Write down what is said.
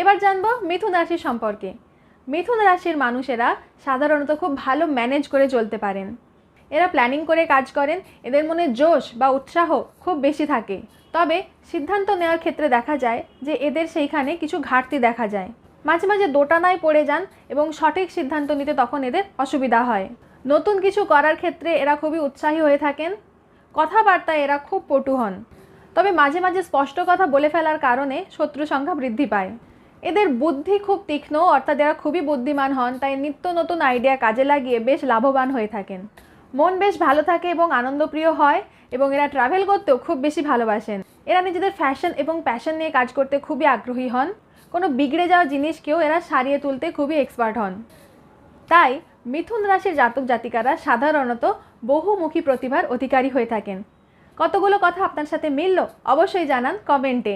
এবার জানবো মিথুন রাশি সম্পর্কে। মিথুন রাশির মানুষেরা সাধারণত খুব ভালো ম্যানেজ করে চলতে পারেন। এরা প্ল্যানিং করে কাজ করেন, এদের মনে জোশ বা উৎসাহ খুব বেশি থাকে। তবে সিদ্ধান্ত নেওয়ার ক্ষেত্রে দেখা যায় যে এদের সেইখানে কিছু ঘাটতি দেখা যায়। মাঝে মাঝে দোটানায় পড়ে যান এবং সঠিক সিদ্ধান্ত নিতে তখন এদের অসুবিধা হয়। নতুন কিছু করার ক্ষেত্রে এরা খুবই উৎসাহী হয়ে থাকেন। কথাবার্তায় এরা খুব পটু হন। তবে মাঝে মাঝে স্পষ্ট কথা বলে ফেলার কারণে শত্রু সংখ্যা বৃদ্ধি পায়। এদের বুদ্ধি খুব তীক্ষ্ণ, অর্থাৎ এরা খুবই বুদ্ধিমান হন, তাই নিত্য নতুন আইডিয়া কাজে লাগিয়ে বেশ লাভবান হয়ে থাকেন। মন বেশ ভালো থাকে এবং আনন্দপ্রিয় হয় এবং এরা ট্রাভেল করতেও খুব বেশি ভালোবাসেন। এরা নিজেদের ফ্যাশন এবং প্যাশন নিয়ে কাজ করতে খুবই আগ্রহী হন। কোনো বিগড়ে যাওয়া জিনিসকেও এরা সারিয়ে তুলতে খুবই এক্সপার্ট হন। তাই মিথুন রাশির জাতক জাতিকারা সাধারণত বহুমুখী প্রতিভার অধিকারী হয়ে থাকেন। কতগুলো কথা আপনার সাথে মিলল অবশ্যই জানান কমেন্টে।